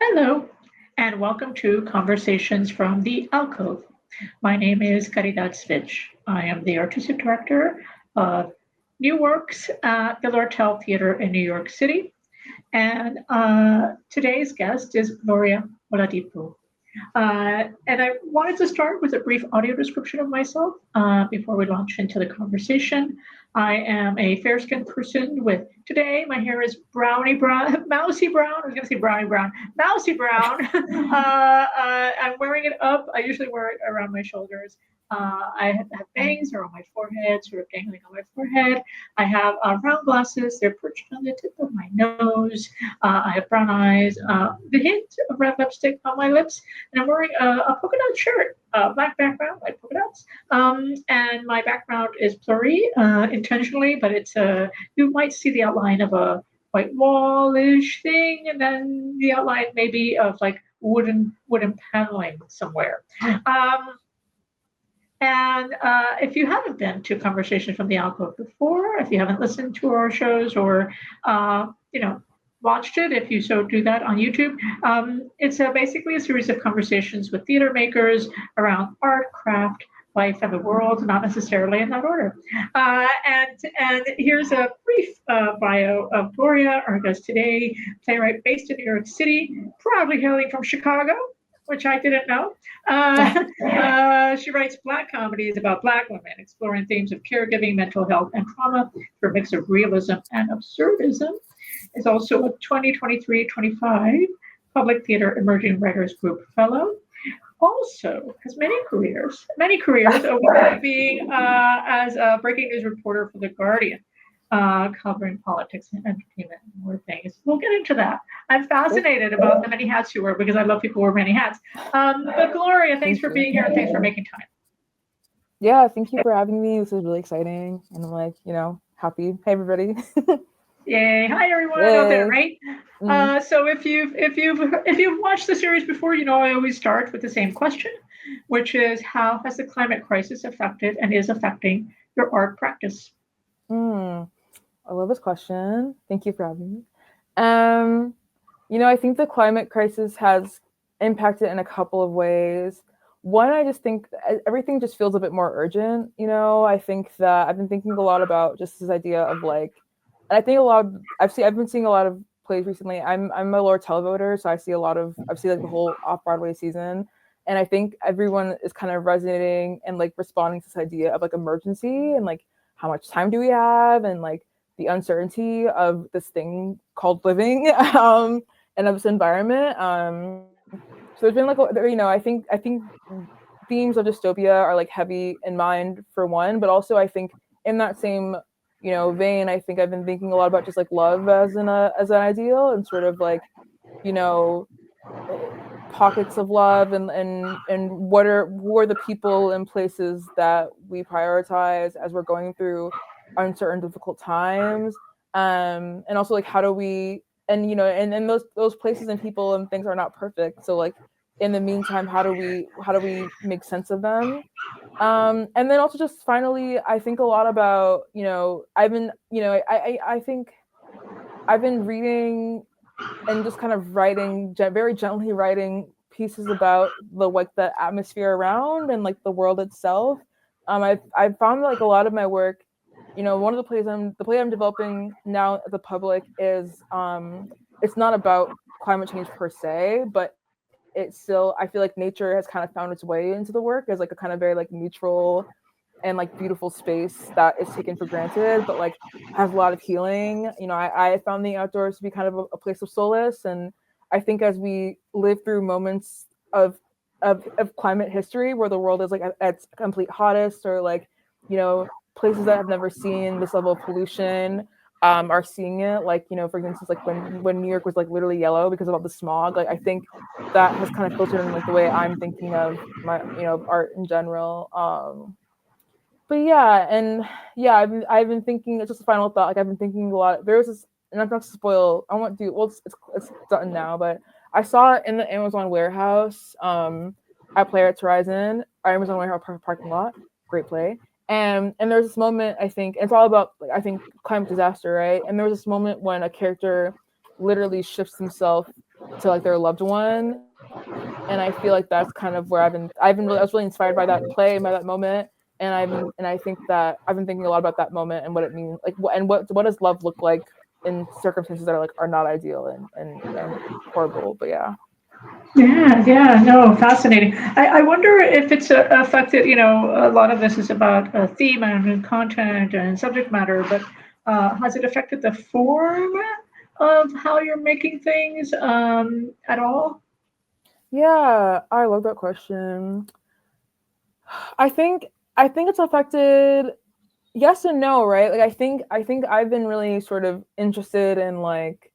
Hello, and welcome to Conversations from the Alcove. My name is Caridad Svich. I am the artistic director of New Works at the Lortel Theater in New York City. And today's guest is Gloria Oladipo. And I wanted to start with a brief audio description of myself before we launch into the conversation. I am a fair skinned person with today my hair is brownie brown, mousy brown. I was going to say brownie brown, mousy brown. I'm wearing it up. I usually wear it around my shoulders. I have bangs are on my forehead, sort of dangling on my forehead. I have round glasses. They're perched on the tip of my nose. I have brown eyes, the hint of red lipstick on my lips, and I'm wearing a polka dot shirt, black background, white polka dots. And my background is blurry intentionally, but it's you might see the outline of a white wallish thing, and then the outline maybe of like wooden paneling somewhere. And if you haven't been to Conversations from the Alcove before, if you haven't listened to our shows or, watched it, if you so do that on YouTube, it's basically a series of conversations with theater makers around art, craft, life, and the world, not necessarily in that order. And here's a brief bio of Gloria, our guest today, playwright based in New York City, proudly hailing from Chicago, which I didn't know. She writes Black comedies about Black women, exploring themes of caregiving, mental health, and trauma through a mix of realism and absurdism. Is also a 2023-25 Public Theater Emerging Writers Group Fellow. Also has many careers over being as a breaking news reporter for The Guardian, covering politics and entertainment and more things. We'll get into that. I'm fascinated about the many hats you wear because I love people who wear many hats. But Gloria, thanks for being here and thanks for making time. Yeah, thank you for having me. This is really exciting. And I'm happy. Hey, everybody. Yay! Hi everyone out there, right? So if you've watched the series before, I always start with the same question, which is how has the climate crisis affected and is affecting your art practice? I love this question. Thank you for having me. I think the climate crisis has impacted in a couple of ways. One, I just think everything just feels a bit more urgent. I think that I've been thinking a lot about just this idea of and I think I've been seeing a lot of plays recently. I'm a Lortel voter, so I've seen the whole off-Broadway season. And I think everyone is kind of resonating and responding to this idea of emergency and how much time do we have and the uncertainty of this thing called living and of this environment. So there's been I think themes of dystopia are heavy in mind for one, but also I think in that same vein, I think I've been thinking a lot about just love as an ideal and sort of pockets of love and what are the people and places that we prioritize as we're going through uncertain, difficult times, and also how do we and those places and people and things are not perfect. So in the meantime, how do we make sense of them? And then also just finally, I think a lot about, I think I've been reading and just kind of writing, very gently writing pieces about the atmosphere around and the world itself. I've found a lot of my work, one of the play I'm developing now at the public is it's not about climate change per se, but it's still, I feel nature has kind of found its way into the work as a kind of very neutral and beautiful space that is taken for granted, but has a lot of healing. I found the outdoors to be kind of a place of solace, and I think as we live through moments of climate history where the world is at its complete hottest, or places that have never seen this level of pollution are seeing it, for instance, when New York was literally yellow because of all the smog. I think that has kind of filtered in the way I'm thinking of my art in general. But I've been thinking. It's just a final thought. I've been thinking a lot. There was this, and I'm not to spoil. I won't do. Well, it's done now. But I saw it in the Amazon warehouse at Playwrights Horizon, our Amazon warehouse parking lot. Great play. And there's this moment, I think, it's all about I think climate disaster, right? And there was this moment when a character literally shifts himself to like their loved one. And I feel like that's kind of where I was really inspired by that play, by that moment. And I think that I've been thinking a lot about that moment and what it means, like, what does love look like in circumstances that are not ideal and horrible. But yeah. Yeah, no, fascinating. I wonder if it's affected, a lot of this is about theme and content and subject matter, but has it affected the form of how you're making things at all? Yeah, I love that question. I think it's affected yes and no, right? Like I think I've been really sort of interested in like,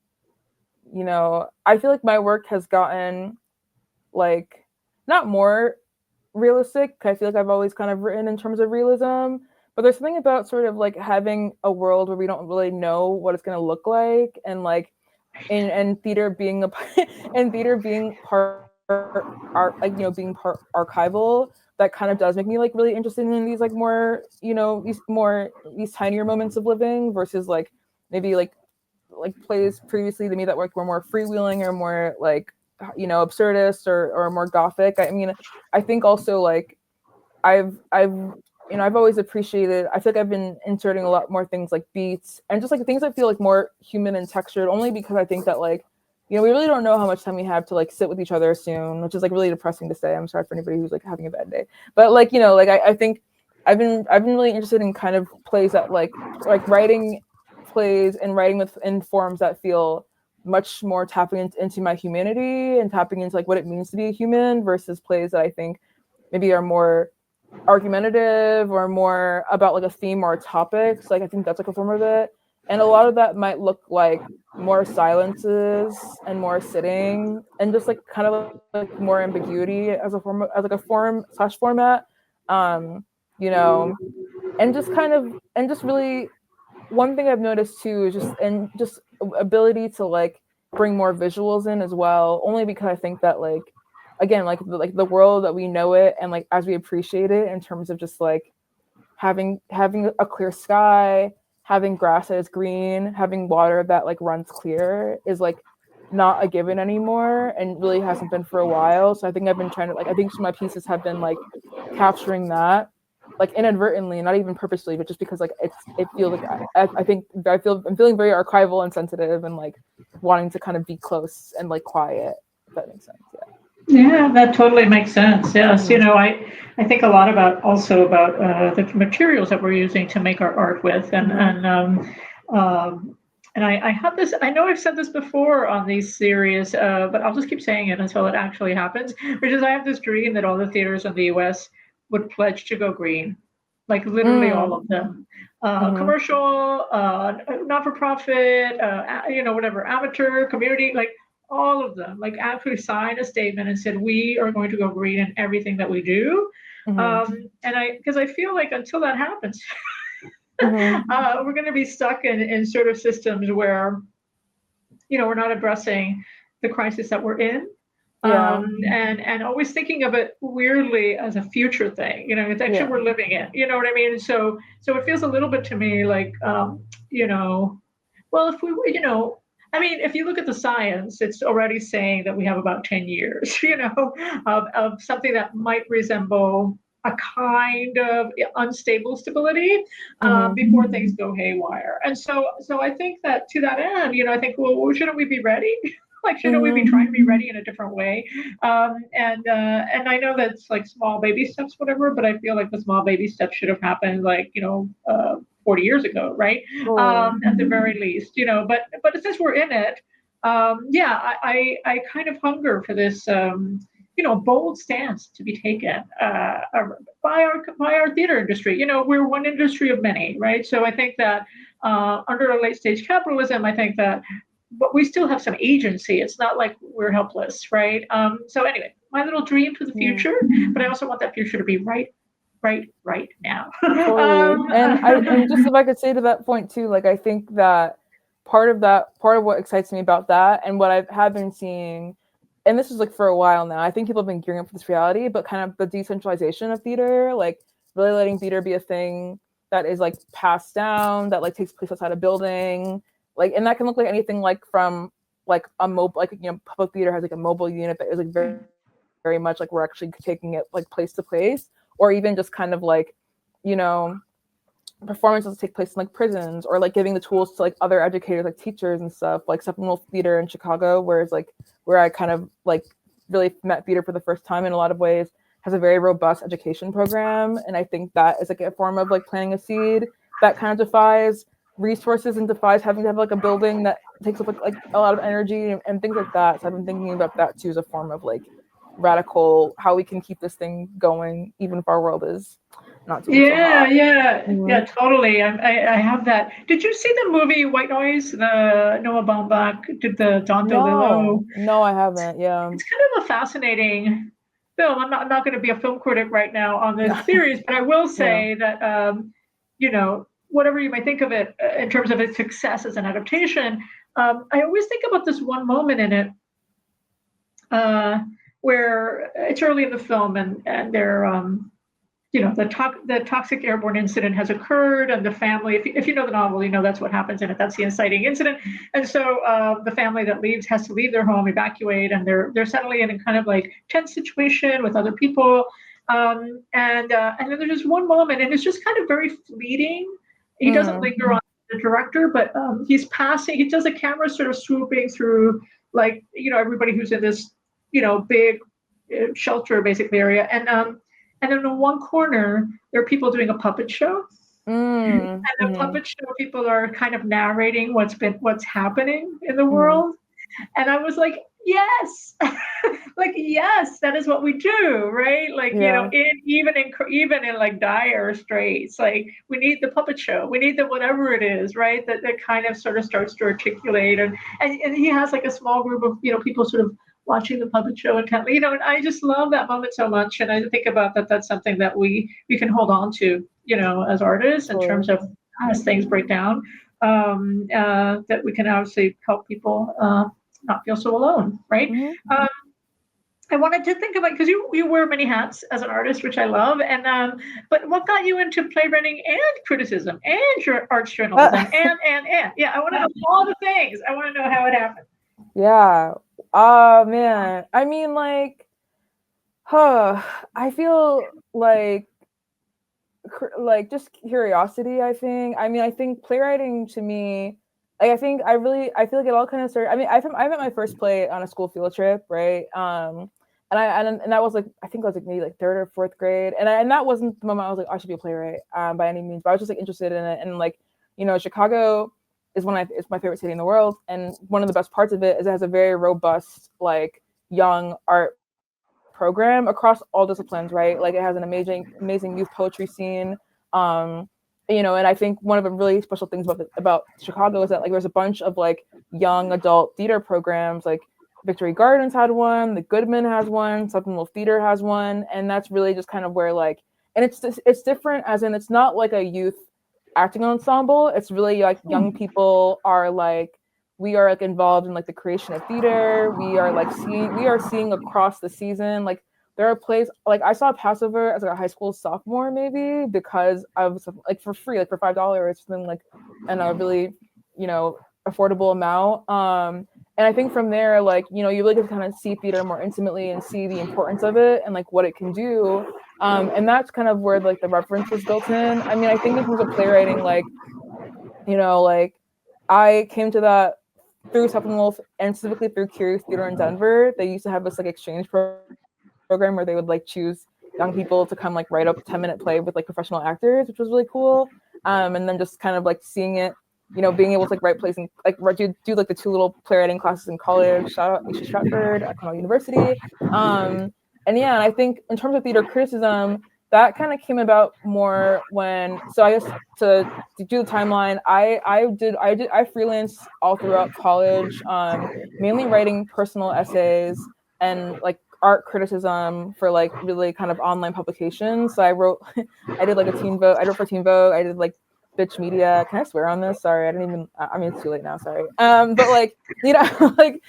I feel like my work has gotten like not more realistic. I feel like I've always kind of written in terms of realism, but there's something about sort of like having a world where we don't really know what it's going to look like, and like and theater being and theater being part being part archival, that kind of does make me like really interested in these like more these tinier moments of living versus like maybe like plays previously to me that were more freewheeling or more like absurdist or more gothic. I mean, I think also like I've always appreciated, I feel like I've been inserting a lot more things like beats and just like things that feel like more human and textured, only because I think that like, we really don't know how much time we have to like sit with each other soon, which is like really depressing to say. I'm sorry for anybody who's like having a bad day, but like, I think I've been really interested in kind of plays that like writing plays and writing in forms that feel much more tapping into my humanity and tapping into like what it means to be a human, versus plays that I think maybe are more argumentative or more about like a theme or topics. Like I think that's like a form of it, and a lot of that might look like more silences and more sitting and just like kind of like more ambiguity as a form as like a form/format, and just kind of and just really one thing I've noticed too is just ability to like bring more visuals in as well, only because I think that like again like the world that we know it and like as we appreciate it in terms of just like having a clear sky, having grass that is green, having water that like runs clear is like not a given anymore and really hasn't been for a while. So I think I've been trying to like I think some of my pieces have been like capturing that like inadvertently, not even purposely, but just because like it feels like I think I'm feeling very archival and sensitive and like wanting to kind of be close and like quiet, if that makes sense. Yeah, that totally makes sense. Yes, I think a lot about the materials that we're using to make our art with, and I have this. I know I've said this before on these series, but I'll just keep saying it until it actually happens. Which is, I have this dream that all the theaters in the U.S. would pledge to go green, like literally all of them, commercial, not for profit, whatever, amateur, community, like all of them, like actually sign a statement and said we are going to go green in everything that we do. Because I feel like until that happens, we're going to be stuck in sort of systems where we're not addressing the crisis that we're in. And always thinking of it weirdly as a future thing, it's actually we're living it, you know what I mean? So it feels a little bit to me like, well, if we, I mean, if you look at the science, it's already saying that we have about 10 years, of something that might resemble a kind of unstable stability before things go haywire. And so I think that to that end, I think, well, shouldn't we be ready? Like, shouldn't we be trying to be ready in a different way? And I know that's like small baby steps, whatever, but I feel like the small baby steps should have happened like, 40 years ago, right? At the very least, but since we're in it, I kind of hunger for this, bold stance to be taken by our theater industry. We're one industry of many, right? So I think that under a late stage capitalism, I think that, but we still have some agency. It's not like we're helpless, right? So anyway, my little dream for the future, but I also want that future to be right now. Totally. And just if I could say to that point too, like I think that part of what excites me about that and what I have been seeing, and this is like for a while now, I think people have been gearing up for this reality, but kind of the decentralization of theater, like really letting theater be a thing that is like passed down, that like takes place outside a building, like, and that can look like anything like from like a mobile, like, you know, public theater has like a mobile unit that is like very much like we're actually taking it like place to place, or even just kind of like, you know, performances take place in like prisons, or like giving the tools to like other educators, like teachers and stuff, like supplemental theater in Chicago, where I kind of like really met theater for the first time in a lot of ways, has a very robust education program. And I think that is like a form of like planting a seed that kind of defies resources and defies having to have like a building that takes up like a lot of energy and things like that. So I've been thinking about that too as a form of like radical, how we can keep this thing going even if our world is not doing so hot. Yeah, totally. I have that. Did you see the movie White Noise? The Noah Baumbach did the Don DeLillo. No, I haven't. Yeah. It's kind of a fascinating film. I'm not going to be a film critic right now on this series, but I will say that, you know, whatever you might think of it in terms of its success as an adaptation, I always think about this one moment in it where it's early in the film, and they're you know, the toxic airborne incident has occurred, and the family, if you know the novel, you know that's what happens in it. That's the inciting incident, and so the family that leaves has to leave their home, evacuate, and they're settling in a kind of like tense situation with other people, and then there's just one moment, and it's just kind of very fleeting. He doesn't linger on the director, but he's passing. He does a camera sort of swooping through, like, you know, everybody who's in this, you know, big shelter basically area, and then in one corner, there are people doing a puppet show. And the puppet show people are kind of narrating what's happening in the world. And I was like, yes, like, yes, that is what we do, right? Like, you know, even in like dire straits, like we need the puppet show, we need the whatever it is, right? That kind of sort of starts to articulate, and he has like a small group of, you know, people sort of watching the puppet show intently, you know, and I just love that moment so much. And I think about that. That's something that we can hold on to, you know, as artists in terms of as things break down, that we can obviously help people not feel so alone, right? I wanted to think about, because you wear many hats as an artist, which I love, and but what got you into playwriting and criticism and your arts journalism and yeah, I want to know all the things. I want to know how it happened. Yeah. Oh man. I mean, like, I feel like just curiosity, I think. I mean, I think playwriting to me, like, I feel like it all kind of started. I mean, I met my first play on a school field trip, right? And that was like, I think I was like maybe like third or fourth grade, and that wasn't the moment I was like, I should be a playwright by any means, but I was just like interested in it. And like, you know, Chicago is it's my favorite city in the world, and one of the best parts of it is it has a very robust like young art program across all disciplines, right? Like it has an amazing youth poetry scene, you know, and I think one of the really special things about Chicago is that like there's a bunch of like young adult theater programs. Like Victory Gardens had one, the Goodman has one, Supplemental Theater has one, and that's really just kind of where like, and it's different as in it's not like a youth acting ensemble. It's really like young people are like, we are like involved in like the creation of theater. We are seeing across the season. Like there are plays, like I saw Passover as like a high school sophomore maybe, because I was like for free, like for $5 something, like, and a really, you know, affordable amount. And I think from there, like, you know, you really get to kind of see theater more intimately and see the importance of it and like what it can do. And that's kind of where like the reference was built in. I mean, I think in terms of playwriting, like, you know, like I came to that through Supplemental and specifically through Curious Theater in Denver. They used to have this like exchange program where they would like choose young people to come like write up a 10-minute play with like professional actors, which was really cool. And then just kind of like seeing it, you know, being able to like write plays and like do like the 2 little playwriting classes in college. Shout out Nisha Stratford at Cornell University. And yeah, and I think in terms of theater criticism, that kind of came about more when, so I guess to do the timeline, I freelanced all throughout college, mainly writing personal essays and like art criticism for like really kind of online publications. So I did like a teen vote. I wrote for Teen Vogue. I did like Bitch Media. Can I swear on this? Sorry, I didn't even. I mean, it's too late now. Sorry. But like, you know, like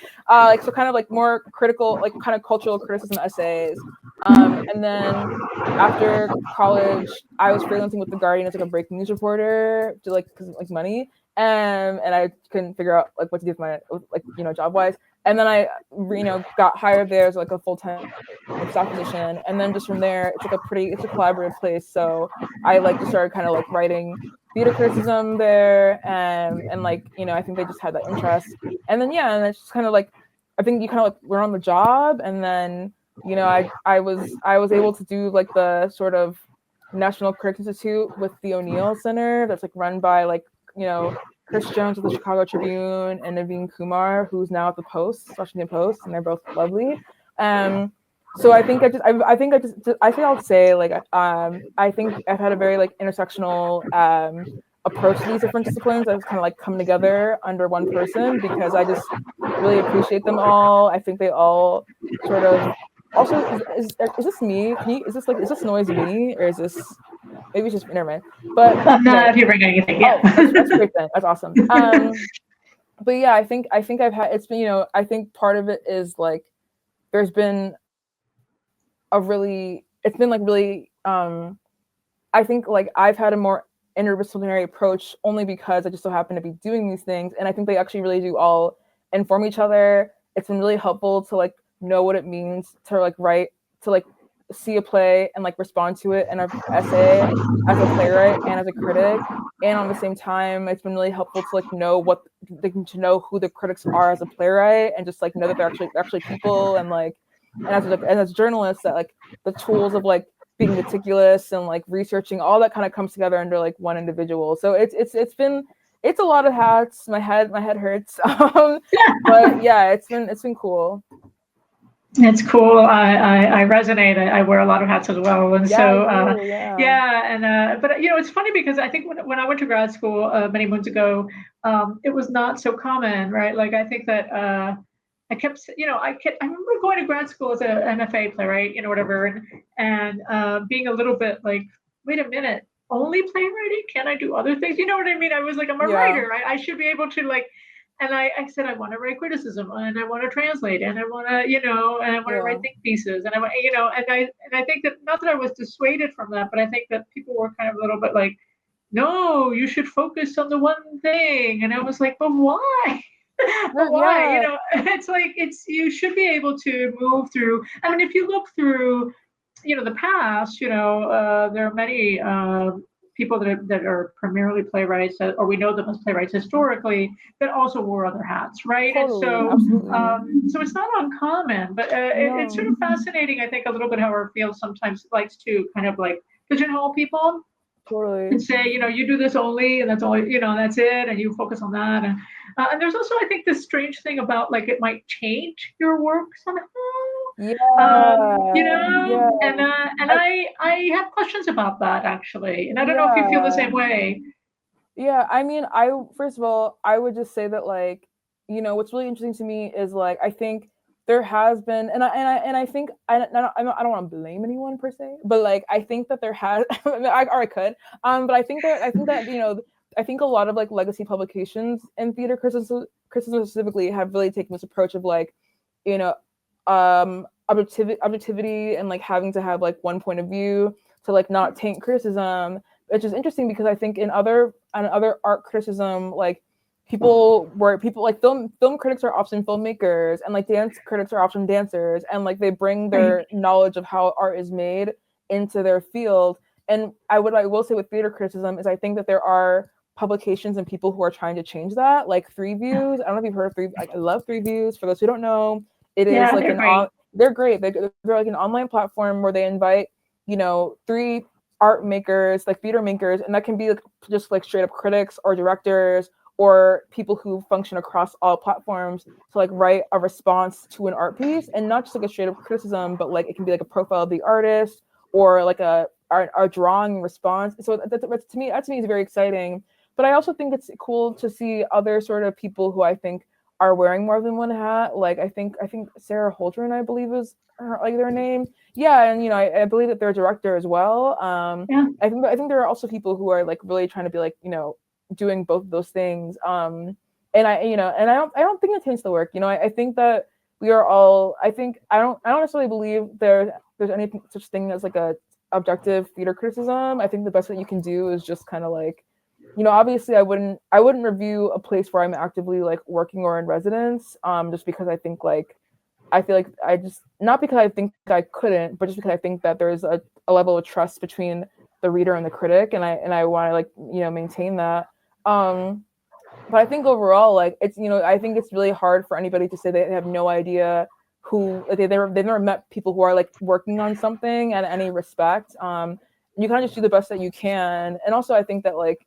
so kind of like more critical, like kind of cultural criticism essays. And then after college, I was freelancing with The Guardian as like a breaking news reporter to like, cause like money. And I couldn't figure out like what to do with my job wise. And then I got hired there as like a full-time staff position, and then just from there it's a collaborative place. So I like just started kind of like writing theater criticism there, and like I think they just had that interest, and then and it's just kind of like I think you kind of like learn on the job, and then I was able to do like the sort of National Critics Institute with the O'Neill Center that's like run by like Chris Jones of the Chicago Tribune and Naveen Kumar, who's now at the Washington Post, and they're both lovely. So I think I'll say like I think I've had a very like intersectional approach to these different disciplines that has kind of like come together under one person, because I just really appreciate them all. I think they all sort of also is this me? Is this noise me, or is this maybe it's just never mind. But I'm not hearing anything. Yeah. That's great then. That's awesome. But yeah, I think I've had it's been I think part of it is like there's been I think like I've had a more interdisciplinary approach only because I just so happen to be doing these things, and I think they actually really do all inform each other. It's been really helpful to like know what it means to like write, to like see a play and like respond to it in an essay as a playwright and as a critic, and on the same time it's been really helpful to like know who the critics are as a playwright, and just like know that they're actually people, and like and as journalists that like the tools of like being meticulous and like researching, all that kind of comes together under like one individual. So it's been a lot of hats. My head hurts. But yeah, it's been cool. It's cool. I resonate. I wear a lot of hats as well, and but it's funny because I think when I went to grad school many moons ago, it was not so common, right? Like I think that I remember going to grad school as an MFA playwright, whatever, and being a little bit like, wait a minute, only playwriting? Can I do other things? You know what I mean? I was like, I'm a writer, right? I should be able to like. And I said, I want to write criticism, and I want to translate, and I want to, and I want to write think pieces, and I want, and I think that not that I was dissuaded from that, but I think that people were kind of a little bit like, no, you should focus on the one thing, and I was like, but why? But why? It's like you should be able to move through. I mean, if you look through, the past, there are many people that are primarily playwrights, or we know them as playwrights historically, that also wore other hats, right? Totally, and so it's not uncommon, but it's sort of fascinating, I think, a little bit how our field sometimes likes to kind of like pigeonhole people. Totally. And say, you do this only, and that's all, that's it, and you focus on that. And there's also, I think, this strange thing about like it might change your work somehow. Yeah. And I have questions about that actually, and I don't know if you feel the same way. Yeah, I mean, first of all, I would just say that like, what's really interesting to me is like I think there has been, and I think I don't want to blame anyone per se, but like I think that there has, I could, but I think that I think a lot of like legacy publications and theater criticism specifically have really taken this approach of like, objectivity and like having to have like one point of view to like not taint criticism, which is interesting because I think in other art criticism, like people like film critics are often filmmakers, and like dance critics are often dancers, and like they bring their knowledge of how art is made into their field. And I will say with theater criticism is I think that there are publications and people who are trying to change that, like Three Views. I don't know if you've heard of Three. I love Three Views. For those who don't know, it is like they're great. They're like an online platform where they invite 3 art makers, like theater makers, and that can be like just like straight up critics or directors or people who function across all platforms to like write a response to an art piece, and not just like a straight up criticism, but like it can be like a profile of the artist or like a drawing response. So that to me is very exciting. But I also think it's cool to see other sort of people who I think are wearing more than one hat. Like I think Sarah Holdren, I believe is their name. Yeah, and I believe that they're a director as well. I think there are also people who are like really trying to be like doing both of those things. And I don't think it taints the work. I think that we are all. I don't necessarily believe there's any such thing as like a objective theater criticism. I think the best that you can do is just kind of like obviously I wouldn't review a place where I'm actively like working or in residence, just because I think like I feel like I just, not because I think I couldn't, but just because I think that there's a level of trust between the reader and the critic, and I want to like maintain that. But I think overall, like it's I think it's really hard for anybody to say they have no idea who, like, they've never met people who are like working on something at any respect. You kind of just do the best that you can, and also I think that like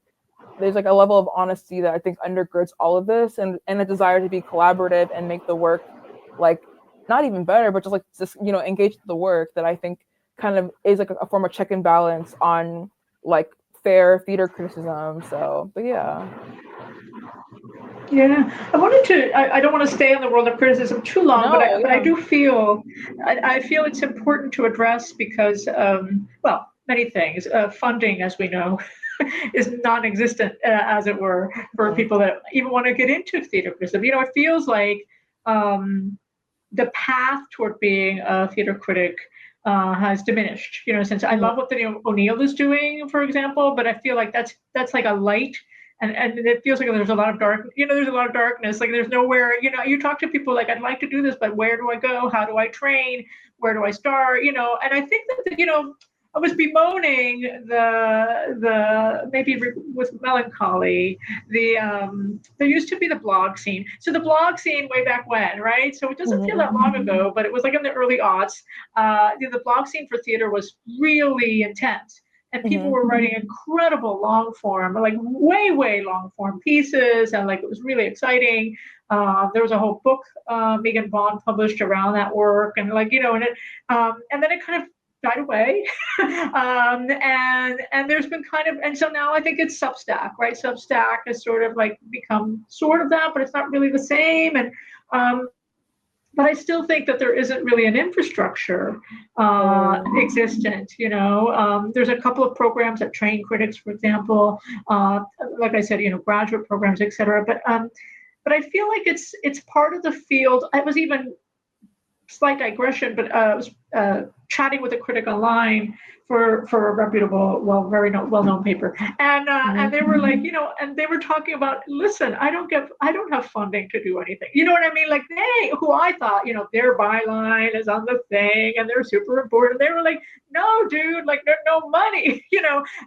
there's like a level of honesty that I think undergirds all of this, and a desire to be collaborative and make the work like not even better, but just engage the work, that I think kind of is like a form of check and balance on like fair theater criticism. So, but yeah. Yeah, I wanted to. I don't want to stay in the world of criticism too long, No, but I yeah. do feel, I feel it's important to address because, well, many things. Funding, as we know, is non-existent, as it were, for people that even want to get into theater criticism. It feels like the path toward being a theater critic has diminished. Since I love what the O'Neill is doing, for example, but I feel like that's like a light. And it feels like there's a lot of there's a lot of darkness. Like there's nowhere, you talk to people like, I'd like to do this, but where do I go? How do I train? Where do I start? And I think that, I was bemoaning the maybe with melancholy, there used to be the blog scene. So the blog scene way back when, right? So it doesn't feel that long ago, but it was like in the early aughts. The blog scene for theater was really intense. And people were writing incredible long form, like way long form pieces, and like it was really exciting. There was a whole book Megan Bond published around that work, and like and then it kind of died away. And there's been and so now I think it's Substack, right? Substack has sort of like become sort of that, but it's not really the same. And but I still think that there isn't really an infrastructure existent. There's a couple of programs that train critics, for example, like I said, graduate programs, et cetera. But I feel like it's part of the field. I was even, slight digression, but I was chatting with a critic online for a reputable, very well-known paper, and they were like, and they were talking about, listen, I don't have funding to do anything. You know what I mean? Like who I thought, their byline is on the thing and they're super important. They were like, no, dude, like there's no money,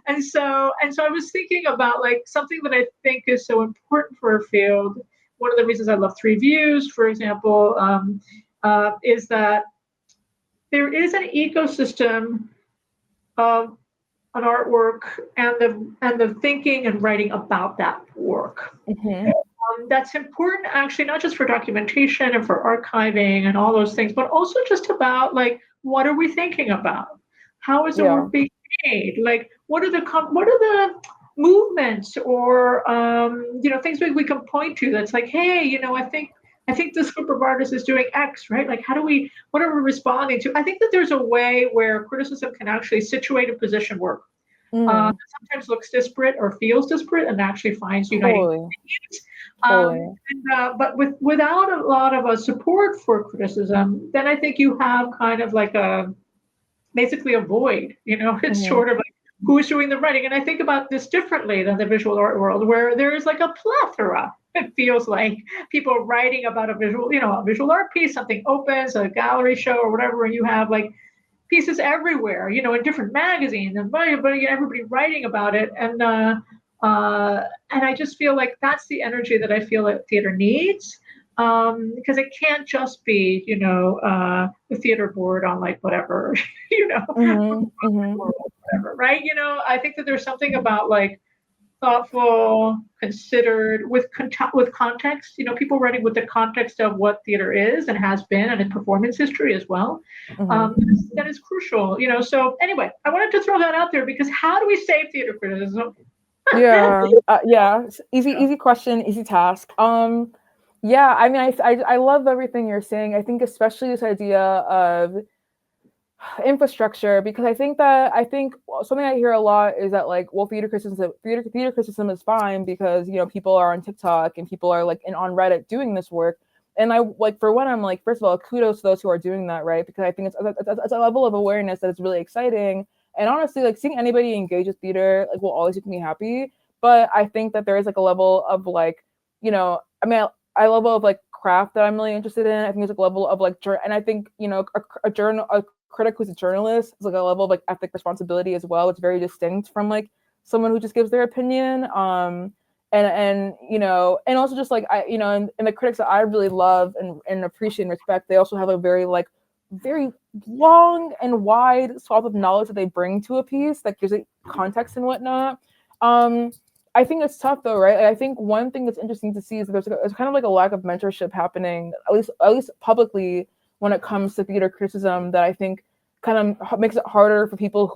And so I was thinking about like something that I think is so important for a field. One of the reasons I love Three Views, for example, is that there is an ecosystem of an artwork and the thinking and writing about that work. That's important, actually, not just for documentation and for archiving and all those things, but also just about like, what are we thinking about? How is the work being made? Like, what are the movements or things we can point to that's like, hey, I think this group of artists is doing X, right? Like, what are we responding to? I think that there's a way where criticism can actually situate and position work. That sometimes looks disparate or feels disparate and actually finds uniting themes. But without a lot of support for criticism, then I think you have kind of like basically a void. It's sort of like, who's doing the writing? And I think about this differently than the visual art world, where there is like a plethora. It feels like people writing about a visual art piece, something opens, a gallery show or whatever, and you have like pieces everywhere, in different magazines, and everybody writing about it. And I just feel like that's the energy that I feel that theater needs. Because it can't just be, the theater board on like whatever, whatever, right? I think that there's something about like thoughtful, considered, with context. People writing with the context of what theater is and has been, and in performance history as well. That is crucial. So anyway, I wanted to throw that out there because how do we save theater criticism? Easy question, easy task. Yeah, I mean, I love everything you're saying. I think especially this idea of infrastructure, because I think something I hear a lot is that like, well, theater criticism is fine because people are on TikTok and people are like on Reddit doing this work. And I like, for one, I'm like, first of all, kudos to those who are doing that, right? Because I think it's a level of awareness that is really exciting. And honestly, like seeing anybody engage with theater like will always make me happy. but I think that there is like a level of like, you know, I mean, I level of like craft that I'm really interested in. I think there's like a level of like, and I think, you know, a critic who's a journalist is like a level of like ethic responsibility as well. It's very distinct from like someone who just gives their opinion. And you know, and also just like I, you know, and the critics that I really love and appreciate and respect, they also have a very like very long and wide swath of knowledge that they bring to a piece that gives it context and whatnot. I think it's tough though, right? Like, I think one thing that's interesting to see is that there's kind of like a lack of mentorship happening, at least publicly, when it comes to theater criticism, that I think kind of makes it harder for people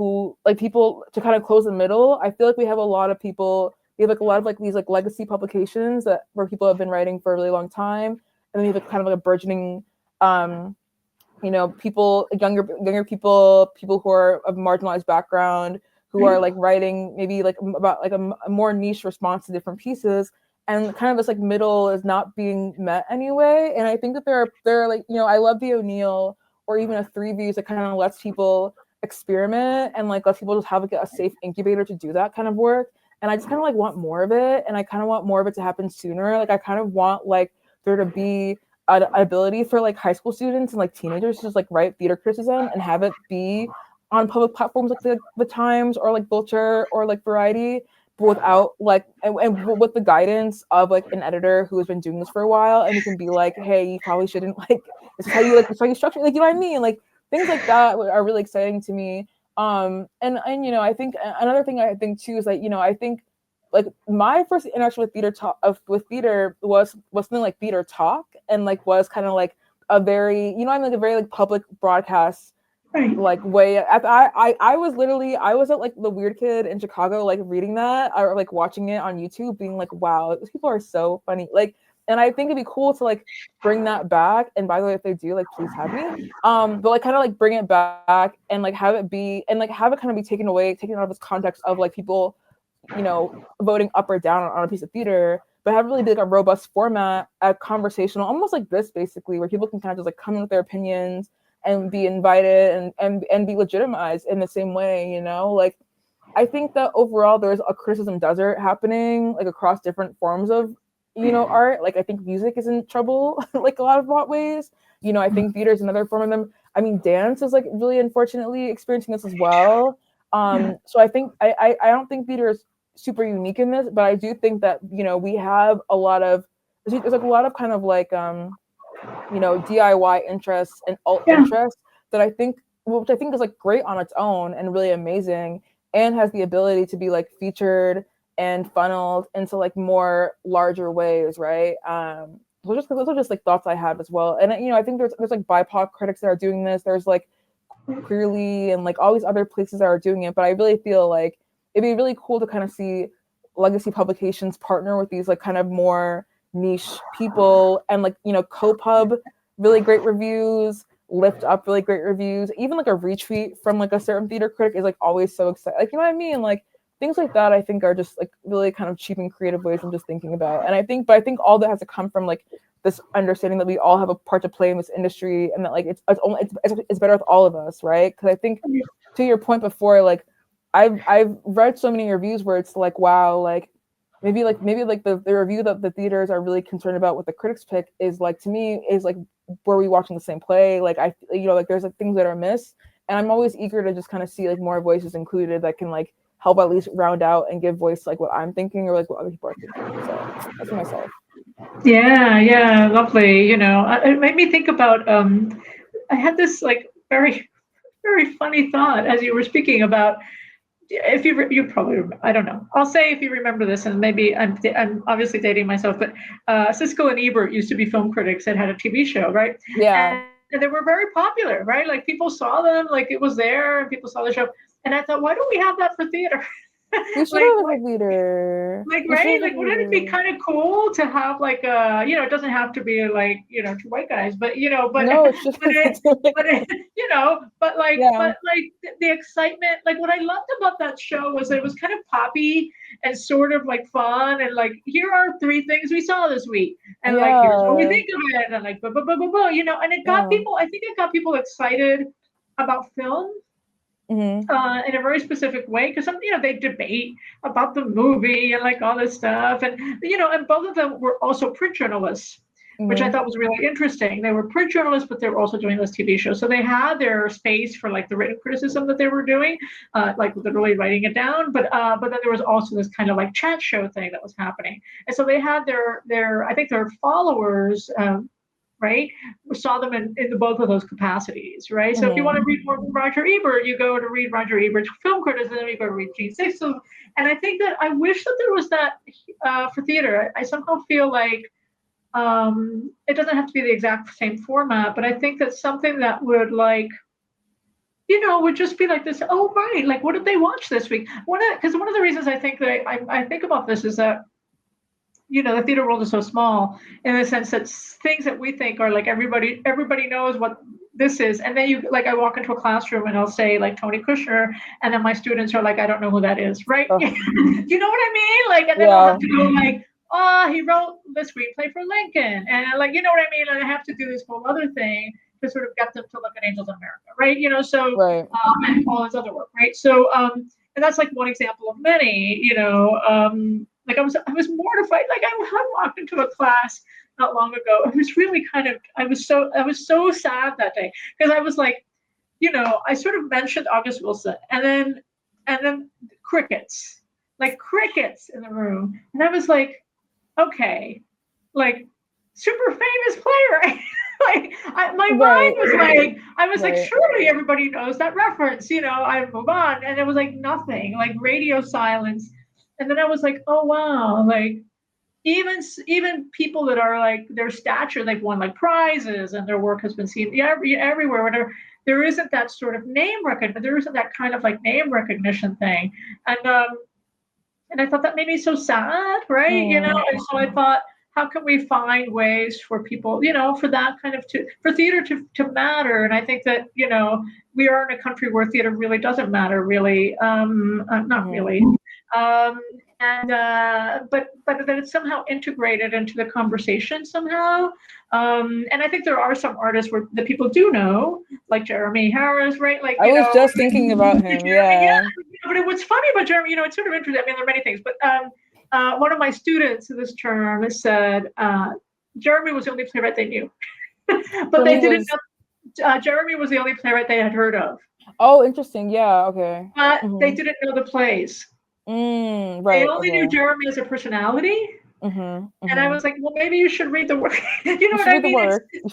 to kind of close the middle. I feel like we have a lot of people. We have like a lot of like these like legacy publications where people have been writing for a really long time, and then you have kind of like a burgeoning, you know, people, younger people who are of marginalized background, who are like writing maybe like about like a more niche response to different pieces, and kind of this like middle is not being met anyway. And I think that there are like, you know, I love the O'Neill or even a 3 Views that kind of lets people experiment and like lets people just have like a safe incubator to do that kind of work. And I just kind of like want more of it, and I kind of want more of it to happen sooner. Like I kind of want like there to be an ability for like high school students and like teenagers to just like write theater criticism and have it be on public platforms like the Times or like Vulture or like Variety, but without like and with the guidance of like an editor who has been doing this for a while, and you can be like, hey, you probably shouldn't like this is how you structure, like, you know what I mean, like things like that are really exciting to me. And you know, I think another thing I think too is like, you know, I think like my first interaction with theater was something like Theater Talk, and like was kind of like a very, you know, I'm like a very like public broadcast like way. I was at like the Weird Kid in Chicago, like reading that or like watching it on YouTube, being like, wow, these people are so funny. Like, and I think it'd be cool to like bring that back. And by the way, if they do, like, please have me. But like kind of like bring it back and like have it be, and like have it kind of be taken out of its context of like people, you know, voting up or down on a piece of theater, but have really be like a robust format, a conversational, almost like this basically, where people can kind of just like come in with their opinions and be invited and be legitimized in the same way, you know? Like, I think that overall there's a criticism desert happening like across different forms of, you know, art. Like I think music is in trouble like a lot of ways. You know, I think theater is another form of them. I mean, dance is like really unfortunately experiencing this as well. So I think I don't think theater is super unique in this, but I do think that, you know, we have a lot of there's like a lot of kind of like you know, DIY interests and alt interests that which I think is like great on its own and really amazing, and has the ability to be like featured and funneled into like more larger ways, right? Those are just like thoughts I have as well. And you know, I think there's like BIPOC critics that are doing this. There's like Queerly and like all these other places that are doing it. But I really feel like it'd be really cool to kind of see legacy publications partner with these like kind of more niche people, and like, you know, co-pub really great reviews, lift up really great reviews, even like a retweet from like a certain theater critic is like always so exciting, like, you know what I mean, like things like that I think are just like really kind of cheap and creative ways I'm just thinking about. And I think all that has to come from like this understanding that we all have a part to play in this industry, and that like it's better with all of us, right? Because I think to your point before, like I've read so many reviews where it's like, wow, like maybe the review that the theaters are really concerned about what the critics pick is like, to me, is like, were we watching the same play? Like I, you know, like there's like things that are missed, and I'm always eager to just kind of see like more voices included that can like help at least round out and give voice like what I'm thinking or like what other people are thinking. So that's for myself. Yeah, lovely. You know, it made me think about. I had this like very, very funny thought as you were speaking about. If you probably, I don't know. I'll say if you remember this, and maybe I'm obviously dating myself, but Siskel and Ebert used to be film critics that had a TV show, right? Yeah. And they were very popular, right? Like people saw them, like it was there, and people saw the show. And I thought, why don't we have that for theater? We should have a theater. Like, right? Like, wouldn't it be kind of cool to have like a, you know, it doesn't have to be like, you know, two white guys, but you know, but no, it's just you know, but like, yeah. but like the excitement, like what I loved about that show was that it was kind of poppy and sort of like fun, and like, here are 3 things we saw this week, and like, here's what we think of it, and like, you know, and it got people, I think it got people excited about film. in a very specific way, because some, they debate about the movie and like all this stuff, and and both of them were also print journalists, which I thought was really interesting. They were print journalists, but they were also doing this TV show, so they had their space for like the written criticism that they were doing, like literally writing it down. But then there was also this kind of like chat show thing that was happening, and so they had their I think their followers. Right, we saw them in both of those capacities, right? So if you want to read more Roger Ebert, you go to read Roger Ebert's film criticism, you go to read Gene Sixel. And I think that I wish that there was that for theater. I somehow feel like it doesn't have to be the exact same format, but I think that something that would like, would just be like this, oh, right, like what did they watch this week? Because one of the reasons I think that I think about this is that the theater world is so small in the sense that things that we think are like everybody knows what this is. And then I walk into a classroom and I'll say like Tony Kushner, and then my students are like, I don't know who that is, right? Oh. You know what I mean? Like, and then I'll have to go like, oh, he wrote the screenplay for Lincoln. And like, you know what I mean? And I have to do this whole other thing to sort of get them to look at Angels in America, right? So, right. And all his other work, right? So, and that's like one example of many, like I was mortified. Like I walked into a class not long ago. It was really I was so sad that day because I was like, I sort of mentioned August Wilson and then crickets in the room. And I was like, okay, like super famous playwright. My mind was like, I was like, surely everybody knows that reference, I move on. And it was like nothing, like radio silence. And then I was like, oh, wow, like even people that are like their stature, they've won like prizes and their work has been seen everywhere, whatever. There isn't that sort of name recognition. There isn't that kind of like name recognition thing. And I thought that made me so sad, right? And so I thought, how can we find ways for people, for that kind of for theater to matter? And I think that, we are in a country where theater really doesn't matter, really, not really. But that it's somehow integrated into the conversation somehow. And I think there are some artists that people do know, like Jeremy Harris, right? Like I was just thinking about him. Yeah. But what's funny about Jeremy, it's sort of interesting. I mean, there are many things, but one of my students this term said Jeremy was the only playwright they knew, but they didn't know. Jeremy was the only playwright they had heard of. Oh, interesting. Yeah. Okay. But they didn't know the plays. Right. They only knew Jeremy as a personality. And I was like, well, maybe you should read the work. You know what I mean?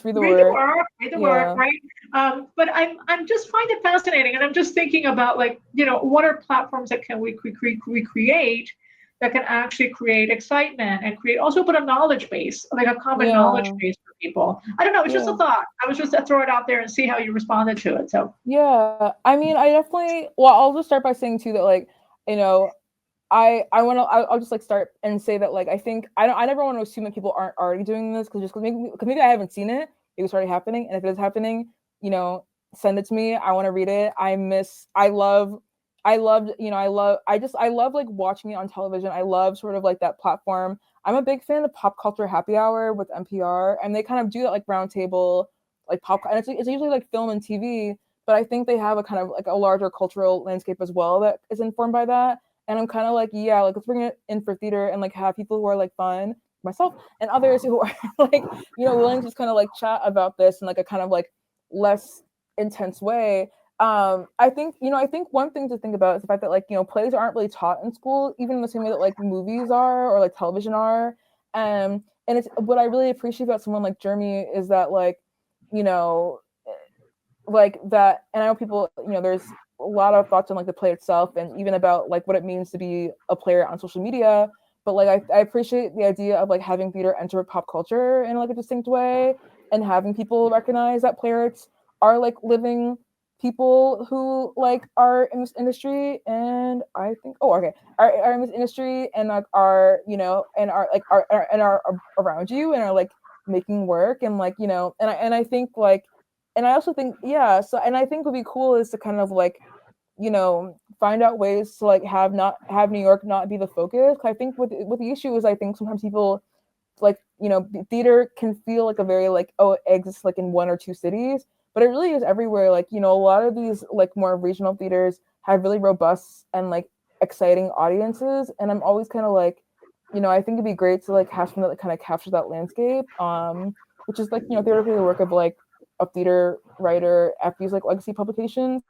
Read the work, right? But I'm just find it fascinating, and I'm just thinking about like, what are platforms that can we create that can actually create excitement and put a knowledge base, like a common knowledge base for people. I don't know. It's just a thought. I was just to throw it out there and see how you responded to it. So I mean, I definitely. Well, I'll just start by saying too that like, I'll just like start and say that like I think I never want to assume that people aren't already doing this because maybe I haven't seen it. Maybe it's already happening, and if it is happening, send it to me. I want to read it. I love like watching it on television. I love sort of like that platform. I'm a big fan of Pop Culture Happy Hour with NPR, and they kind of do that like roundtable, like pop, and it's usually like film and TV, but I think they have a kind of like a larger cultural landscape as well that is informed by that. And I'm kind of like, like let's bring it in for theater and like have people who are like fun, myself and others who are like, willing to just kind of like chat about this in like a kind of like less intense way. I think one thing to think about is the fact that like, plays aren't really taught in school, even in the same way that like movies are or like television are. And it's what I really appreciate about someone like Jeremy is that like, like that, and I know people, there's a lot of thoughts on like the play itself and even about like what it means to be a player on social media. But like I appreciate the idea of like having theater enter pop culture in like a distinct way and having people recognize that playwrights are like living people who like are in this industry, and I think are in this industry and like are and are around you and are like making work and like and I think like, and I also think so, and I think what would be cool is to kind of like find out ways to like have New York not be the focus. I think what the issue is, I think sometimes people like theater can feel like a very like, oh, it exists like in one or two cities. but it really is everywhere. Like, you know, a lot of these like more regional theaters have really robust and like exciting audiences, and I'm always kind of like, you know, I think it'd be great to like have something that kind of captures that landscape, which is like, you know, theoretically the work of like a theater writer at these like legacy publications.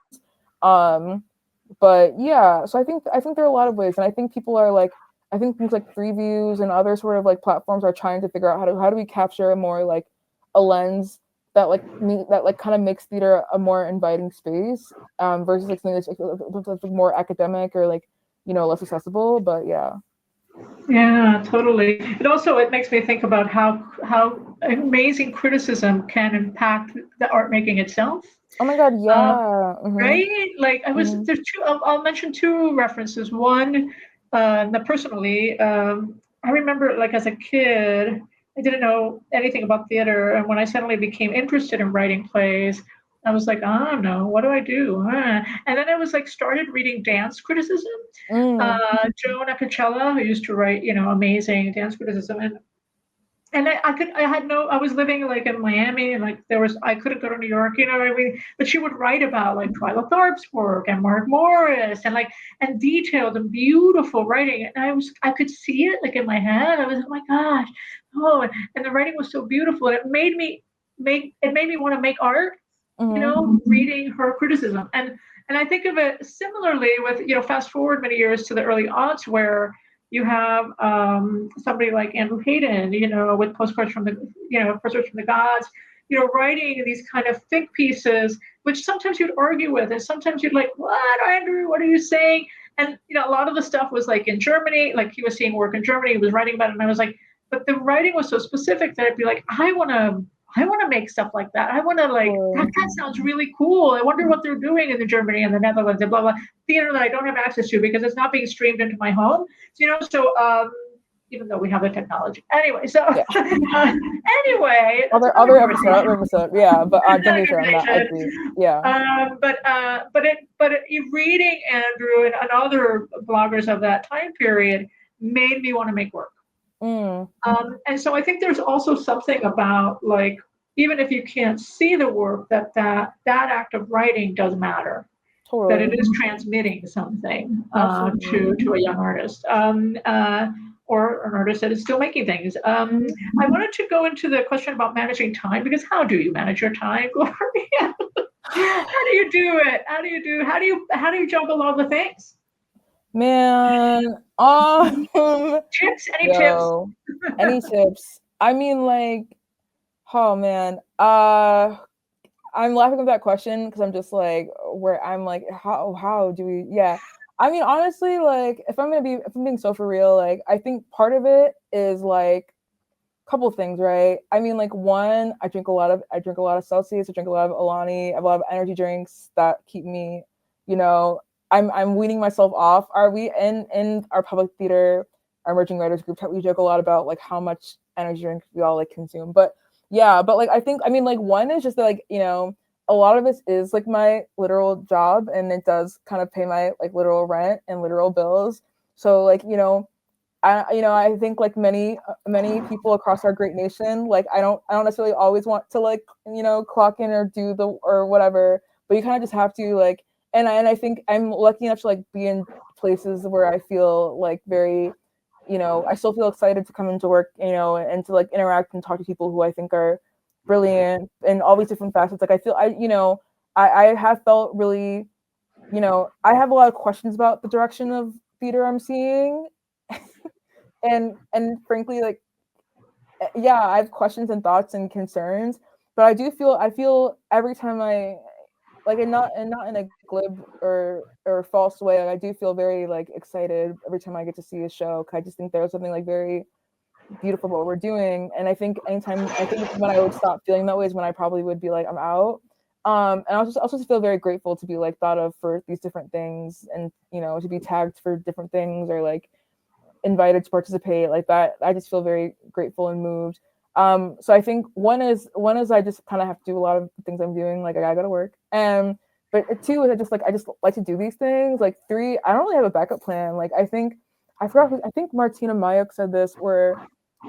But yeah, so I think there are a lot of ways, and I think people are like, I think things like Three Views and other sort of like platforms are trying to figure out how do we capture a more like a lens that like that like kind of makes theater a more inviting space, versus like something that's like more academic or like, you know, less accessible. But yeah. Yeah, totally. It makes me think about how amazing criticism can impact the art making itself. Oh my God, Um, yeah. right? Like Mhm. there's two. I'll mention two references. One, personally, I remember like as a kid, I didn't know anything about theater, and when I suddenly became interested in writing plays, I was like, I don't know, what do I do? And then I was like started reading dance criticism. Mm. Joe Nakachella, who used to write, amazing dance criticism, and I was living like in Miami, and like I couldn't go to New York, what I mean? But she would write about like Twyla Tharp's work and Mark Morris and detailed and beautiful writing. And I could see it like in my head. I was, oh my gosh, and the writing was so beautiful. And it made me want to make art, reading her criticism. And I think of it similarly with, fast forward many years to the early aughts where you have somebody like Andrew Hayden, with postcards from postcards from the gods, writing these kind of think pieces, which sometimes you'd argue with, and sometimes you'd like, what, Andrew, what are you saying? And a lot of the stuff was like in Germany, like he was seeing work in Germany, he was writing about it, and I was like, but the writing was so specific that I'd be like, I want to make stuff like that. I want to that sounds really cool. I wonder what they're doing in the Germany and the Netherlands and blah blah theater that I don't have access to because it's not being streamed into my home. So even though we have the technology, anyway. So Yeah. anyway, other episode, yeah. But don't get sure on that. I agree. Yeah. But reading Andrew and other bloggers of that time period made me want to make work. And so I think there's also something about like, even if you can't see the work, that act of writing does matter. Totally. That it is transmitting something to a young artist, or an artist that is still making things. I wanted to go into the question about managing time, because how do you manage your time, Gloria? How do you do it? How do you juggle all the things? Man, tips? Any tips? Any tips? I mean, like, oh man, I'm laughing at that question because I'm just like, where I'm like, how do we? Yeah, I mean, honestly, like, if I'm being so for real, like, I think part of it is like a couple of things, right? I mean, like, one, I drink a lot of Celsius, I drink a lot of Alani, I have a lot of energy drinks that keep me, I'm weaning myself off. Are we in our public theater, our emerging writers group, we joke a lot about like how much energy drink we all like consume. But yeah, but like I mean like one is just that, like, a lot of this is like my literal job, and it does kind of pay my like literal rent and literal bills. So like, I think like many people across our great nation, like I don't necessarily always want to like, clock in or do or whatever, but you kind of just have to like. And I think I'm lucky enough to like be in places where I feel like very, I still feel excited to come into work, and to like interact and talk to people who I think are brilliant in all these different facets. Like I feel I have felt really, I have a lot of questions about the direction of theater I'm seeing. and frankly, like, yeah, I have questions and thoughts and concerns, but I feel every time I, like, and not in a glib or false way, like, I do feel very like excited every time I get to see a show, because I just think there's something like very beautiful about what we're doing. And I think when I would stop feeling that way is when I probably would be like, I'm out. And I also feel very grateful to be like thought of for these different things, and to be tagged for different things, or like invited to participate like that. I just feel very grateful and moved. So I think one is I just kind of have to do a lot of things I'm doing. Like, I gotta work. But two is I just like to do these things. Like, three, I don't really have a backup plan. Like, I think Martina Mayuk said this, where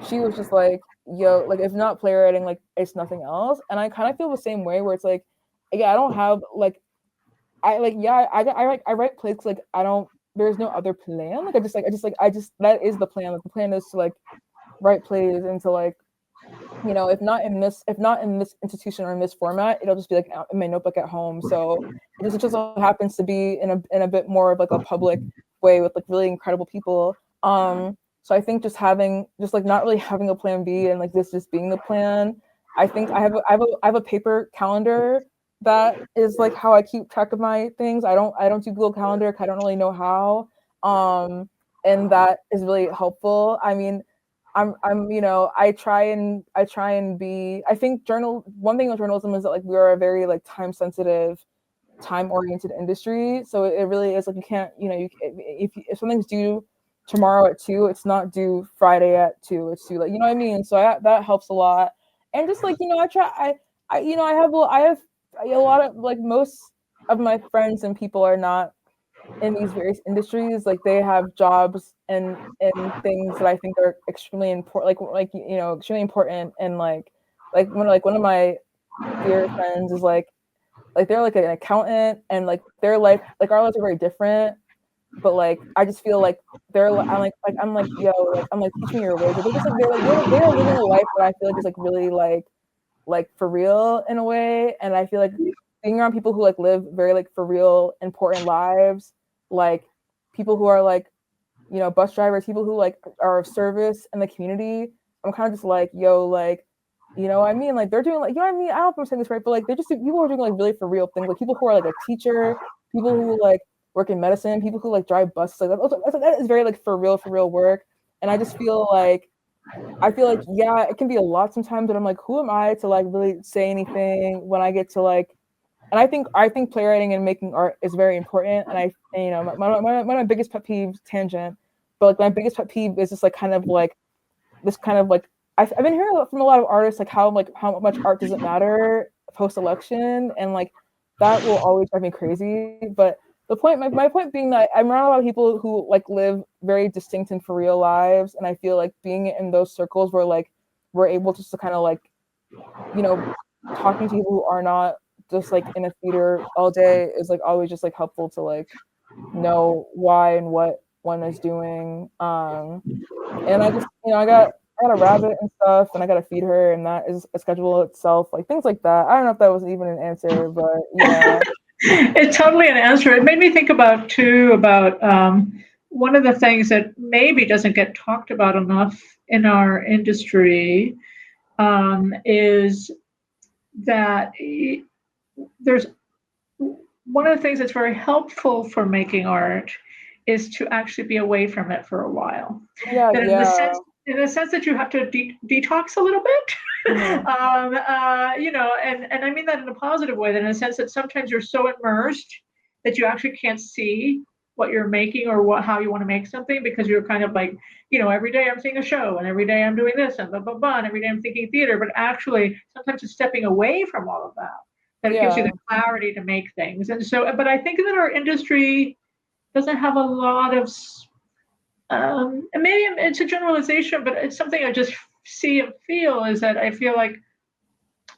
she was just like, yo, like, if not playwriting, like, it's nothing else. And I kind of feel the same way, where it's like, I don't have like I write plays 'cause, like there's no other plan. Like I just that is the plan. Like the plan is to like write plays and to like, you know, if not in this institution or in this format, it'll just be like in my notebook at home. So it just so happens to be in a bit more of like a public way with like really incredible people. So I think just like not really having a plan B and like this just being the plan. I think I have a paper calendar that is like how I keep track of my things. I don't do Google Calendar 'cause I don't really know how. And that is really helpful. I mean, you know, I try and be, I think one thing with journalism is that like we are a very like time sensitive, time oriented industry. So it really is like, you can't, you know, if something's due tomorrow at 2, it's not due Friday at 2, it's due like, you know what I mean? So that helps a lot. And just like, you know, you know, I have a lot of like, most of my friends and people are not in these various industries. Like they have jobs and things that I think are extremely important, like you know, extremely important. And like one of my dear friends is like they're like an accountant, and like their life, like our lives are very different, but like I just feel like I'm like, yo, like I'm like, teach me your ways. But they're just like they're living a life that I feel like is like really like for real in a way. And I feel like being around people who like live very like for real important lives, like people who are like, you know, bus drivers, people who like are of service in the community. I'm kind of just like, yo, like, you know what I mean? Like they're doing like, you know what I mean? I don't know if I'm saying this right, but like they're just people who are doing like really for real things. Like people who are like a teacher, people who like work in medicine, people who like drive buses. Like that is very like for real work. And I just feel like yeah, it can be a lot sometimes, but I'm like, who am I to like really say anything when I get to like, and I think playwriting and making art is very important. And you know, one of my biggest pet peeves, tangent, but like my biggest pet peeve is just like kind of like this kind of like I've been hearing from a lot of artists like how much art doesn't matter post election, and like that will always drive me crazy. But my point being that I'm around a lot of people who like live very distinct and for real lives, and I feel like being in those circles where like we're able just to kind of like, you know, talking to people who are not just like in a theater all day is like always just like helpful to like know why and what one is doing. And I just, you know, I got a rabbit and stuff, and I got to feed her, and that is a schedule itself, like things like that. I don't know if that was even an answer, but yeah. It's totally an answer. It made me think about too about one of the things that maybe doesn't get talked about enough in our industry is that there's one of the things that's very helpful for making art is to actually be away from it for a while. Yeah, That yeah. in the sense that you have to detox a little bit. Mhm. You know, and I mean that in a positive way. That in a sense that sometimes you're so immersed that you actually can't see what you're making or how you want to make something, because you're kind of like, you know, every day I'm seeing a show and every day I'm doing this and blah blah blah, and every day I'm thinking theater. But actually, sometimes it's stepping away from all of that it gives you Yeah. the clarity to make things. And so, but I think that our industry doesn't have a lot of and maybe it's a generalization, but it's something I just see and feel, is that I feel like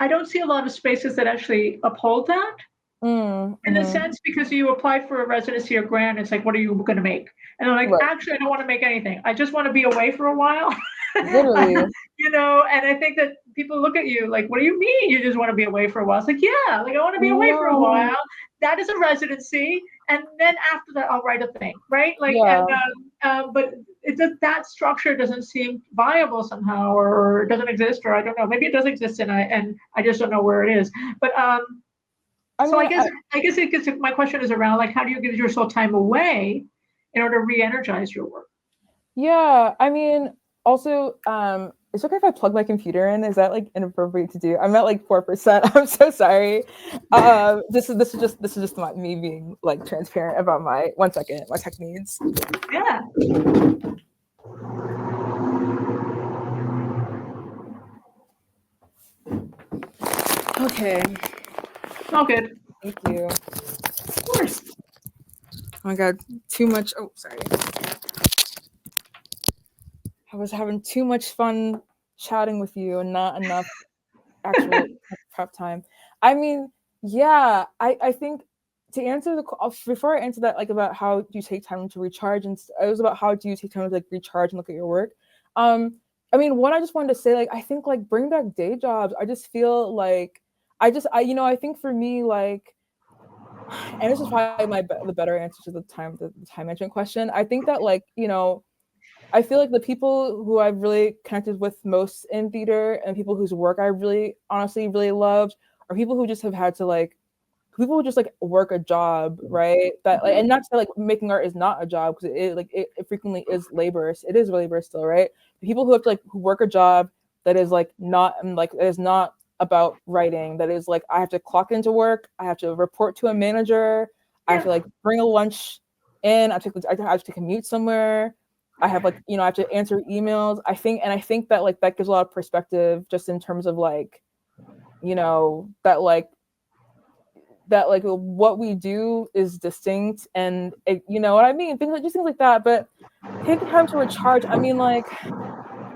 I don't see a lot of spaces that actually uphold that, in a Mm-hmm. sense, because you apply for a residency or grant. It's like, what are you going to make? And I'm like, Right. actually, I don't want to make anything. I just want to be away for a while. Literally. You know, and I think that people look at you like, what do you mean you just want to be away for a while? It's like, yeah, like I want to be away for a No. while. That is a residency. And then after that, I'll write a thing, right? Like, and, Yeah. but that structure doesn't seem viable somehow, or doesn't exist, or I don't know. Maybe it does exist, and I just don't know where it is. But I so mean, I guess it gets, my question is around like, how do you give yourself time away in order to re-energize your work? yeah. I mean, also, it's okay if I plug my computer in. Is that like inappropriate to do? I'm at like 4%. I'm so sorry. This is just me being like transparent about my 1 second, my tech needs. Yeah. Okay. All good. Thank you. Of course. Oh my god, too much. Oh, sorry. I was having too much fun chatting with you and not enough actual prep time. I mean, Yeah, I think to answer before I answer that, like about how do you take time to recharge, and it was about how do you take time to like recharge and look at your work. I mean, one, I just wanted to say, like, I think like bring back day jobs. I just feel like I think for me, like, and this is probably the better answer to the time management question. I think that, like, I feel like the people who I've really connected with most in theater and people whose work I really honestly really loved are people who just have had to like people who just like work a job, right? That, like, and not to say like making art is not a job, because it frequently is laborious. It is labor still, right? The people who have to like who work a job that is like not like that is not about writing. That is like, I have to clock into work, I have to report to a manager, I have to like bring a lunch in, I have to commute somewhere. I have like, I have to answer emails. I think that like that gives a lot of perspective just in terms of like, that like what we do is distinct, and you know what I mean? Things like that. But taking time to recharge, I mean, like,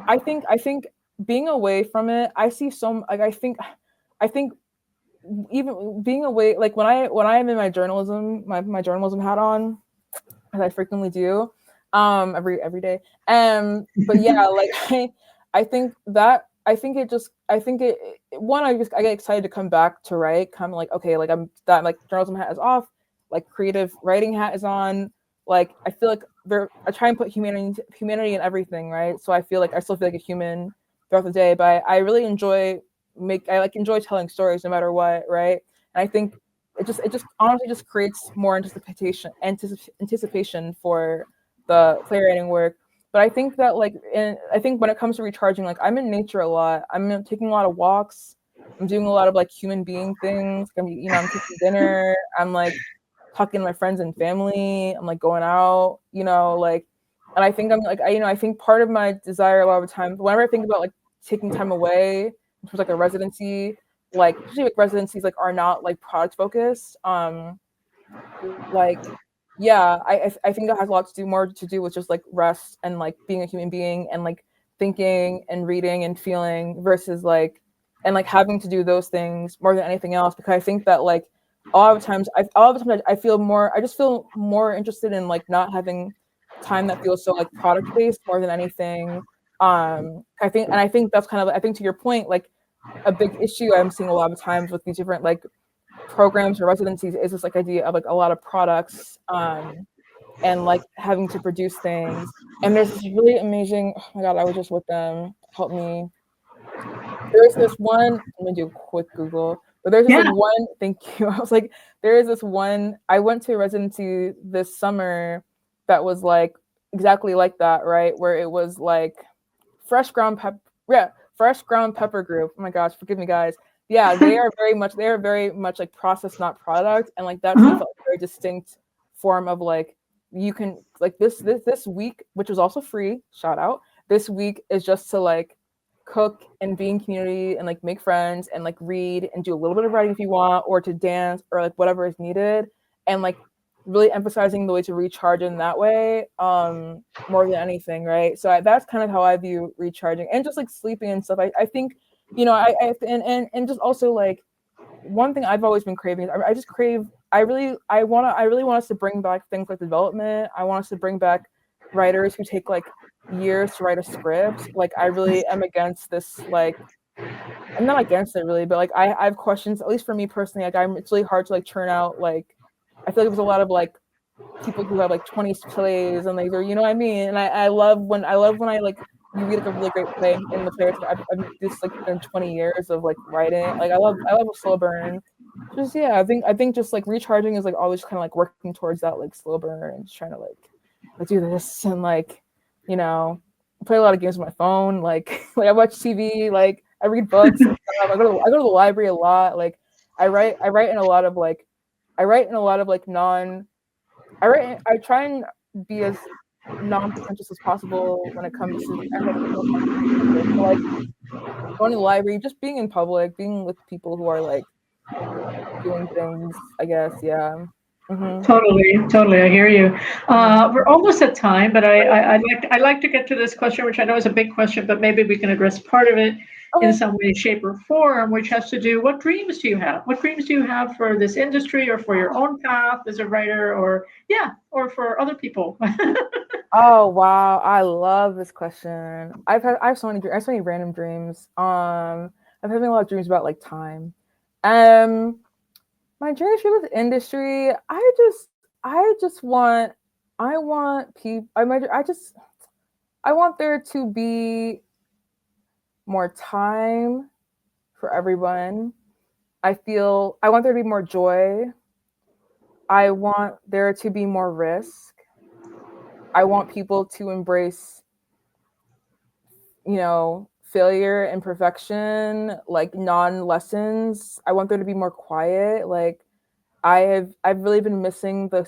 I think being away from it, I see some like I think even being away, like when I am in my journalism, my journalism hat on, as I frequently do, every day. But yeah, like I think I get excited to come back to write. Kind of like, okay, like like journalism hat is off, like creative writing hat is on. Like I feel like I try and put humanity in everything, right? So I still feel like a human throughout the day. But I really enjoy telling stories no matter what, right? And I think it just honestly just creates more anticipation for the playwriting work. But I think that I think when it comes to recharging, like I'm in nature a lot. I'm taking a lot of walks. I'm doing a lot of like human being things. I'm cooking dinner. I'm like talking to my friends and family. I'm like going out, and I think I think part of my desire a lot of the time, whenever I think about like taking time away, which was like a residency, like usually like residencies like are not like product focused. Yeah, I think that has a lot more to do with just like rest and like being a human being and like thinking and reading and feeling versus like and like having to do those things more than anything else, because I think that like a lot of the times I just feel more interested in like not having time that feels so like product based more than anything. I think that's kind of, I think to your point, like a big issue I'm seeing a lot of times with these different like programs or residencies is this like idea of like a lot of products and like having to produce things. And there's this really amazing, oh my god, I was just with them, help me. There's this one, I'm gonna do a quick Google, but there's this like one, thank you. I was like, there is this one, I went to a residency this summer that was like exactly like that, right? Where it was like fresh ground pepper group. Oh my gosh, forgive me guys. Yeah, they are very much like process, not product. And like that's a very distinct form of like, you can like this week, which was also free, shout out. This week is just to like cook and be in community and like make friends and like read and do a little bit of writing if you want, or to dance or like whatever is needed. And like really emphasizing the way to recharge in that way, more than anything, right? So that's kind of how I view recharging, and just like sleeping and stuff. I think, and just also like one thing I've always been craving is I really want us to bring back things like development. I want us to bring back writers who take like years to write a script. Like I really am against this, like I'm not against it really, but like I have questions, at least for me personally, like it's really hard to like churn out, like I feel like there's a lot of like people who have like 20 plays and like they're, you know what I mean? And I love when I like you read like a really great play in the players. I've just like been 20 years of like writing. Like I love a slow burn. Just yeah, I think just like recharging is like always kind of like working towards that like slow burn and just trying to like do this and like, play a lot of games on my phone. Like I watch TV, like I read books. I go to the library a lot. Like I write in a lot of like I try and be as non-pretentious as possible when it comes to like going to the library, just being in public, being with people who are like doing things, I guess. Yeah. Mm-hmm. Totally. I hear you. We're almost at time, but I'd like to get to this question, which I know is a big question, but maybe we can address part of it. in some way, shape, or form, which has to do, what dreams do you have? What dreams do you have for this industry or for your own path as a writer, or for other people? Oh wow, I love this question. I have so many random dreams. I'm having a lot of dreams about like time. My dreams for this industry, I want people. I want there to be more time for everyone. I want there to be more joy. I want there to be more risk. I want people to embrace, failure and perfection, like non-lessons. I want there to be more quiet. Like I've really been missing I've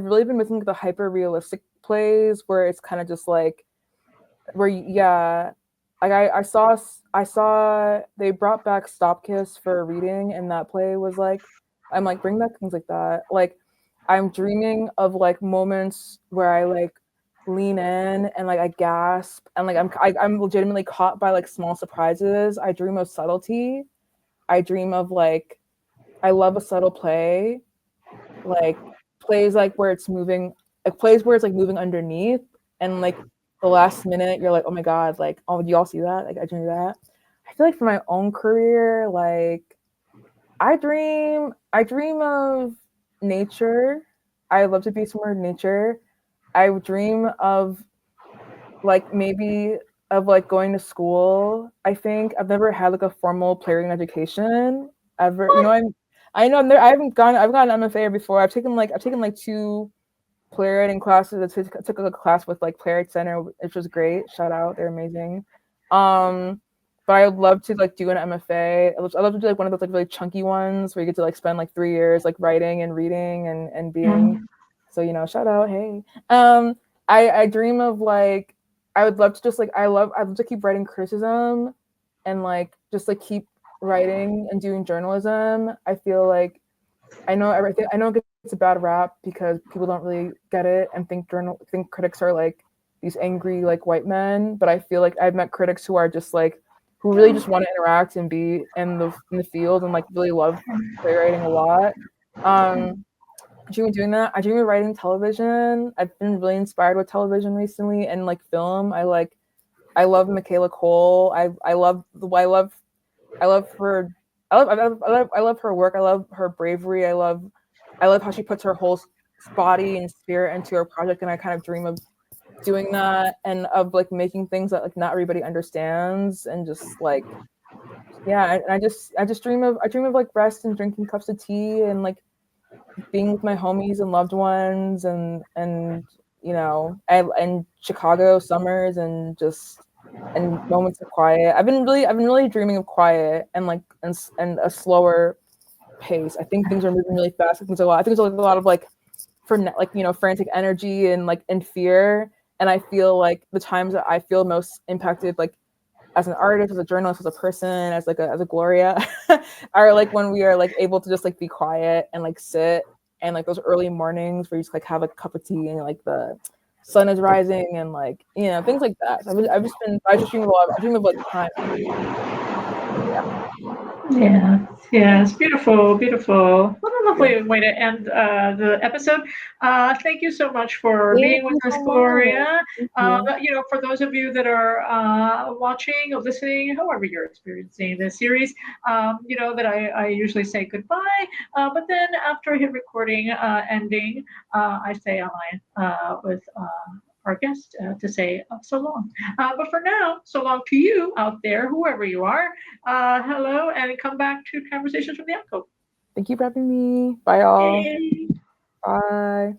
really been missing the hyper realistic plays where it's kind of just like like I saw they brought back Stop Kiss for reading, and that play was like, I'm like, bring back things like that. Like I'm dreaming of like moments where I like lean in and like I gasp and like I'm legitimately caught by like small surprises. I dream of subtlety. I dream of like, I love a subtle play, like plays like where it's moving, like plays where it's like moving underneath, and like the last minute you're like, oh my god, like, oh, do you all see that? Like I dream that. I feel like for my own career, like I dream of nature. I love to be somewhere in nature. I dream of like maybe of like going to school. I think I've never had like a formal playwriting education ever. I know I've gotten an MFA before. I've taken like 2 playwriting classes. I took a class with like Playwrights Center, which was great. Shout out, they're amazing. But I would love to like do an MFA. I love to do like one of those like really chunky ones where you get to like spend like 3 years like writing and reading and being. So shout out, hey. I dream of like, I would love to just like I'd love to keep writing criticism and like just like keep writing and doing journalism. I feel like I know everything. I know it gets a bad rap because people don't really get it and think critics are like these angry like white men. But I feel like I've met critics who are just like, who really just want to interact and be in the field and like really love playwriting a lot. I dream of doing that. I dream of writing television. I've been really inspired with television recently and like film. I love Michaela Cole. I love her. I love her work. I love her bravery. I love how she puts her whole body and spirit into her project, and I kind of dream of doing that and of like making things that like not everybody understands, and just like and I just dream of like rest and drinking cups of tea and like being with my homies and loved ones and Chicago summers and moments of quiet. I've been really dreaming of quiet and like and a slower pace. I think things are moving really fast. I think there's a lot of like frantic energy and like and fear. And I feel like the times that I feel most impacted, like as an artist, as a journalist, as a person, as a Gloria, are like when we are like able to just like be quiet and like sit, and like those early mornings where you just like have a cup of tea and like the sun is rising and like things like that. I just dream of a lot. I dream of like time. Yeah, it's beautiful. What a lovely way to end the episode. Thank you so much for being with us, Gloria. For those of you that are watching or listening, however you're experiencing this series, that I usually say goodbye, but then after I hit recording ending, I say online with our guest to say so long. But for now, so long to you out there, whoever you are. Hello, and come back to Conversations from the Alcove. Thank you for having me. Bye, all. Yay. Bye.